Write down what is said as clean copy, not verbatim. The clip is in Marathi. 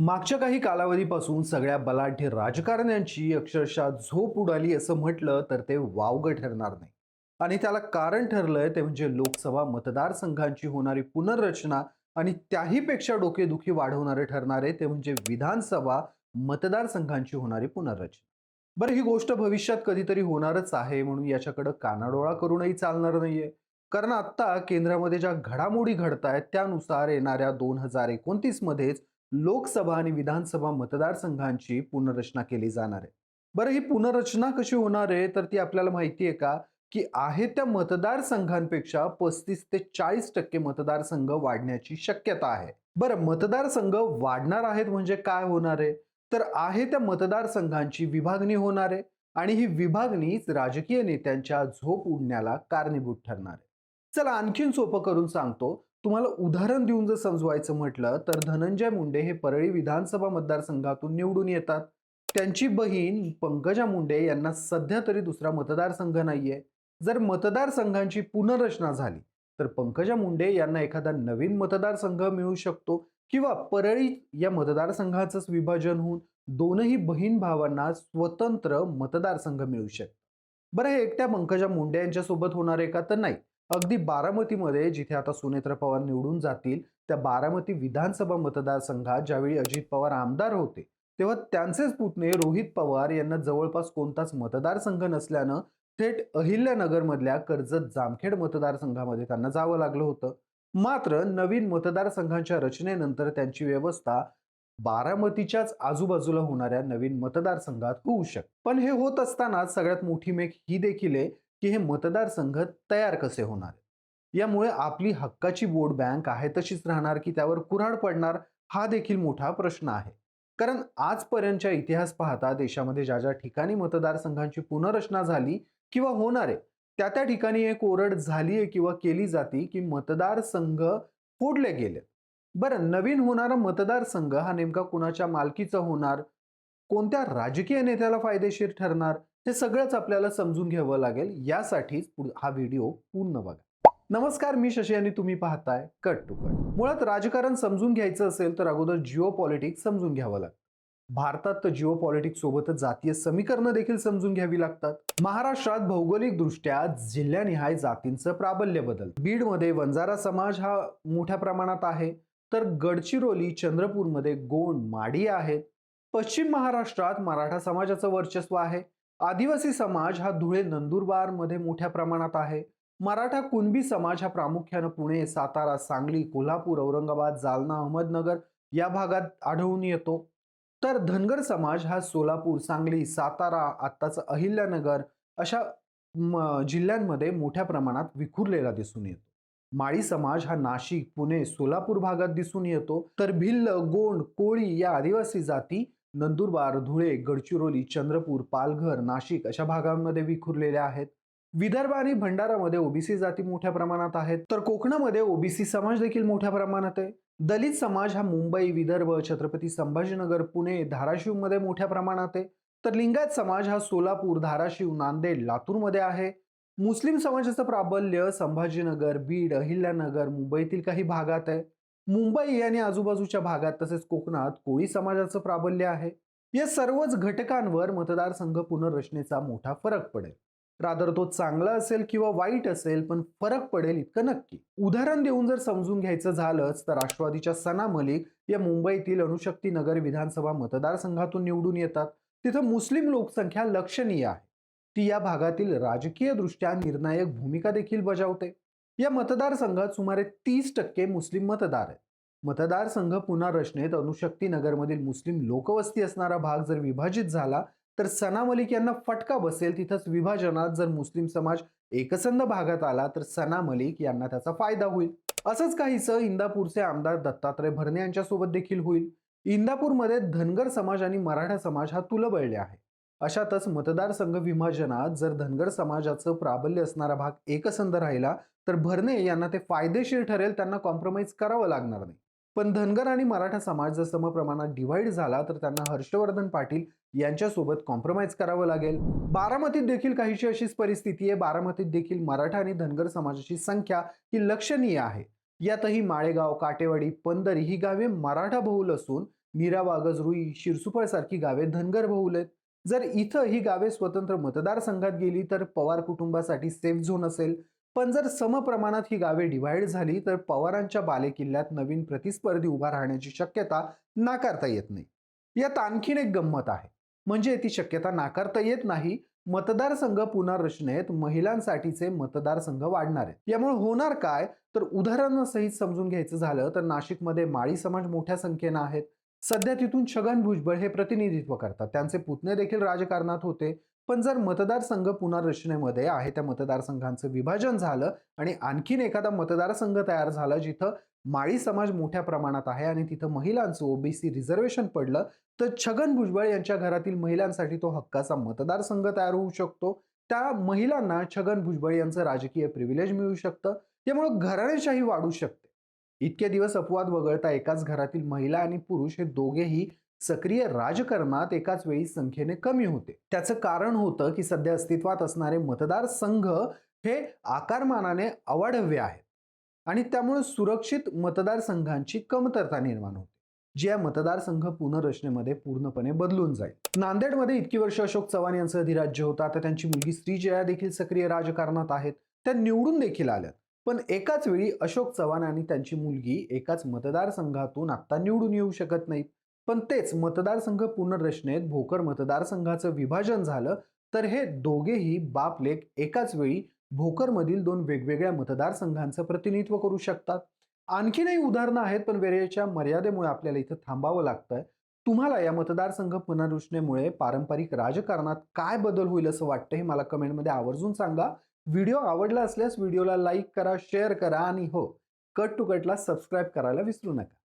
मागच्या काही कालावधीपासून सगळ्या बलाढ्य राजकारण्यांची अक्षरशः झोप उडाली असं म्हटलं तर ते वावगं ठरणार नाही. आणि त्याला कारण ठरलंय ते म्हणजे लोकसभा मतदारसंघांची होणारी पुनर्रचना आणि त्याहीपेक्षा डोकेदुखी वाढवणारे ठरणारे ते म्हणजे विधानसभा मतदारसंघांची होणारी पुनर्रचना. बरं, ही गोष्ट भविष्यात कधीतरी होणारच आहे म्हणून याच्याकडे कानाडोळा करूनही चालणार नाहीये. कारण आता केंद्रामध्ये ज्या घडामोडी घडतायत त्यानुसार येणाऱ्या 2029 मध्येच लोकसभा आणि विधानसभा मतदारसंघांची पुनर्रचना केली जाणार आहे. बरं, ही पुनर्रचना कशी होणार आहे तर ती आपल्याला माहिती आहे का? की आहे त्या मतदारसंघांपेक्षा 35 ते 40% मतदारसंघ वाढण्याची शक्यता आहे. बरं, मतदारसंघ वाढणार आहेत म्हणजे काय होणार आहे? तर आहे त्या मतदारसंघांची विभागणी होणार आहे आणि ही विभागणीच राजकीय नेत्यांच्या झोप उडण्याला कारणीभूत ठरणार आहे. चला आणखीन सोपं करून सांगतो. तुम्हाला उदाहरण देऊन जर समजवायचं म्हटलं तर धनंजय मुंडे हे परळी विधानसभा मतदारसंघातून निवडून येतात. त्यांची बहीण पंकजा मुंडे यांना सध्या तरी दुसरा मतदारसंघ नाहीये. जर मतदारसंघांची पुनर्रचना झाली तर पंकजा मुंडे यांना एखादा नवीन मतदारसंघ मिळू शकतो किंवा परळी या मतदारसंघाचंच विभाजन होऊन दोनही बहीण भावांना स्वतंत्र मतदारसंघ मिळू शकतो. बरं, हे एकट्या पंकजा मुंडे यांच्यासोबत होणार आहे का? तर नाही. अगदी बारामतीमध्ये जिथे आता सुनेत्र पवार निवडून जातील त्या बारामती विधानसभा मतदारसंघात ज्यावेळी अजित पवार आमदार होते तेव्हा त्यांचेच पुतणे रोहित पवार यांना जवळपास कोणताच मतदारसंघ नसल्यानं थेट अहिल्यानगर मधल्या कर्जत जामखेड मतदारसंघामध्ये त्यांना जावं लागलं होतं. मात्र नवीन मतदारसंघांच्या रचनेनंतर त्यांची व्यवस्था बारामतीच्याच आजूबाजूला होणाऱ्या नवीन मतदारसंघात होऊ शकते. पण हे होत असताना सगळ्यात मोठी मेख ही देखील आहे की हे मतदारसंघ तयार कसे होणार. यामुळे आपली हक्काची वोट बँक आहे तशीच राहणार की त्यावर कुऱ्हाड पडणार, हा देखील मोठा प्रश्न आहे. कारण आजपर्यंतच्या इतिहास पाहता देशामध्ये ज्या ज्या ठिकाणी मतदारसंघांची पुनर्रचना झाली किंवा होणार आहे त्या ठिकाणी एक ओरड झाली आहे किंवा केली जाते की मतदारसंघ फोडले गेले. बरं, नवीन होणारा मतदारसंघ हा नेमका कुणाच्या मालकीचा होणार, कोणत्या राजकीय नेत्याला फायदेशीर ठरणार, हे सगळंच आपल्याला समजून घ्यावं लागेल. यासाठीच हा व्हिडिओ पूर्ण बघा. नमस्कार, मी शशी आणि तुम्ही पाहताय कट टू कट. मुळात राजकारण समजून घ्यायचं असेल तर अगोदर जिओ पॉलिटिक्स समजून घ्यावं लागतं. भारतात तर जिओ पॉलिटिक्स सोबतच जातीय समीकरणं देखील समजून घ्यावी लागतात. महाराष्ट्रात भौगोलिक दृष्ट्या जिल्ह्यानिहाय जातींचं प्राबल्य बदल. बीडमध्ये वंजारा समाज हा मोठ्या प्रमाणात आहे, तर गडचिरोली चंद्रपूरमध्ये गोंड माडी आहेत. पश्चिम महाराष्ट्रात मराठा समाजाचं वर्चस्व आहे. आदिवासी समाज हा धुळे नंदुरबार मध्ये मोठ्या प्रमाणात आहे. मराठा कुणबी समाज हा प्रामुख्याने पुणे, सातारा, सांगली, कोल्हापूर, औरंगाबाद, जालना, अहमदनगर या भागात आढळून येतो. तर धनगर समाज हा सोलापूर, सांगली, सातारा, आत्ताचं अहिल्यानगर अशा जिल्ह्यांमध्ये मोठ्या प्रमाणात विखुरलेला दिसून येतो. माळी समाज हा नाशिक, पुणे, सोलापूर भागात दिसून येतो. तर भिल्ल, गोंड, कोळी या आदिवासी जाती नंदुरबार, धुळे, गडचिरोली, चंद्रपूर, पालघर, नाशिक अशा भागांमध्ये विखुरलेल्या आहेत. विदर्भ आणि भंडारामध्ये ओबीसी जाती मोठ्या प्रमाणात आहेत. तर कोकणामध्ये ओबीसी समाज देखील मोठ्या प्रमाणात आहे. दलित समाज हा मुंबई, विदर्भ, छत्रपती संभाजीनगर, पुणे, धाराशिव मध्ये मोठ्या प्रमाणात आहे. तर लिंगायत समाज हा सोलापूर, धाराशिव, नांदेड, लातूरमध्ये आहे. मुस्लिम समाजाचं प्राबल्य संभाजीनगर, बीड, अहिल्यानगर, मुंबईतील काही भागात आहे. मुंबई आणि आजूबाजूच्या भागात तसेच कोकणात कोळी समाजाचं प्राबल्य आहे. या सर्वच घटकांवर मतदारसंघ पुनर्रचनेचा मोठा फरक पडेल. रादर तो चांगला असेल किंवा वाईट असेल, पण फरक पडेल इतकं नक्की. उदाहरण देऊन जर समजून घ्यायचं झालंच तर राष्ट्रवादीच्या सना मलिक या मुंबईतील अणुशक्ती नगर विधानसभा मतदारसंघातून निवडून येतात. तिथं मुस्लिम लोकसंख्या लक्षणीय आहे. ती या भागातील राजकीय दृष्ट्या निर्णायक भूमिका देखील बजावते. या मतदारसंघात सुमारे 30% मुस्लिम मतदार आहेत. मतदारसंघ पुनर्रचनेत अणुशक्ती नगरमधील मुस्लिम लोकवस्ती असणारा भाग जर विभाजित झाला तर सना मलिक यांना फटका बसेल. तिथंच विभाजनात जर मुस्लिम समाज एकसंध भागात आला तर सना मलिक यांना त्याचा फायदा होईल. असंच काहीसं इंदापूरचे आमदार दत्तात्रय भरणे यांच्यासोबत देखील होईल. इंदापूरमध्ये धनगर समाज आणि मराठा समाज हा तुलबळले आहे. अशातच मतदारसंघ विभाजनात जर धनगर समाजाचं प्राबल्य असणारा भाग एकसंध राहिला तर भरणे यांना ते फायदेशीर ठरेल, त्यांना कॉम्प्रोमाइज करावं लागणार नाही. पण धनगर आणि मराठा समाज जर समप्रमाणात डिवाइड झाला तर त्यांना हर्षवर्धन पाटील यांच्यासोबत कॉम्प्रोमाइज करावं लागेल. बारामतीत देखील काहीशी अशीच परिस्थिती आहे. बारामतीत देखील मराठा आणि धनगर समाजाची संख्या ही लक्षणीय आहे. यातही माळेगाव, काटेवाडी, पंधरी ही गावे मराठा बहुल असून मीरा वागजरुई, शिरसुपळ सारखी गावे धनगर बहुलेत. जर इथं ही गावे स्वतंत्र मतदारसंघात गेली तर पवार कुटुंबासाठी सेफ झोन असेल. पण जर समप्रमाणात ही गावे डिव्हाइड झाली तर पवारांच्या बालेकिल्ल्यात नवीन प्रतिस्पर्धी उभा राहण्याची शक्यता नाकारता येत नाही. यात आणखीन एक गंमत आहे. म्हणजे ती शक्यता नाकारता येत नाही. मतदारसंघ पुनर्रचनेत महिलांसाठीचे मतदारसंघ वाढणार आहेत. यामुळे होणार काय, तर उदाहरणासहित समजून घ्यायचं झालं तर नाशिकमध्ये माळी समाज मोठ्या संख्येनं आहेत. सध्या तिथून छगन भुजबळ हे प्रतिनिधित्व करतात. त्यांचे पुतणे देखील राजकारणात होते. पण जर मतदारसंघ पुनर्रचनेमध्ये आहे त्या मतदारसंघांचं विभाजन झालं आणि आणखीन एखादा मतदारसंघ तयार झाला जिथं माळी समाज मोठ्या प्रमाणात आहे आणि तिथं महिलांचं ओबीसी रिझर्वेशन पडलं, तर छगन भुजबळ यांच्या घरातील महिलांसाठी तो हक्काचा मतदारसंघ तयार होऊ शकतो. त्या महिलांना छगन भुजबळ यांचं राजकीय प्रिव्हिलेज मिळू शकतं. यामुळे घराणेशाही वाढू शकते. इतके दिवस अपवाद वगळता एकाच घरातील महिला आणि पुरुष हे दोघेही सक्रिय राजकारणात एकाच वेळी संख्येने कमी होते. त्याचं कारण होतं की सध्या अस्तित्वात असणारे मतदारसंघ हे आकारमानाने अवाढव्य आहेत आणि त्यामुळे सुरक्षित मतदारसंघांची कमतरता निर्माण होते, जी या मतदारसंघ पुनर्रचनेमध्ये पूर्णपणे बदलून जाईल. नांदेडमध्ये इतकी वर्ष अशोक चव्हाण यांचं अधिराज्य होतं. आता त्यांची मुलगी श्रीजया देखील सक्रिय राजकारणात आहेत. त्या निवडून देखील आल्यात. पण एकाच वेळी अशोक चव्हाण आणि त्यांची मुलगी एकाच मतदारसंघातून आता निवडून येऊ शकत नाहीत. पण तेच मतदारसंघ पुनर्रचनेत भोकर मतदारसंघाचं विभाजन झालं तर हे दोघेही बाप लेक एकाच वेळी भोकरमधील दोन वेगवेगळ्या मतदारसंघांचं प्रतिनिधित्व करू शकतात. आणखीनही उदाहरणं आहेत, पण वेळेच्या मर्यादेमुळे आपल्याला इथं थांबावं लागतंय. तुम्हाला या मतदारसंघ पुनर्रचनेमुळे पारंपरिक राजकारणात काय बदल होईल असं वाटतं हे मला कमेंटमध्ये आवर्जून सांगा. व्हिडिओ आवडला असल्यास व्हिडिओला लाईक करा, शेअर करा आणि हो, कट टू कटला सबस्क्राईब करायला विसरू नका.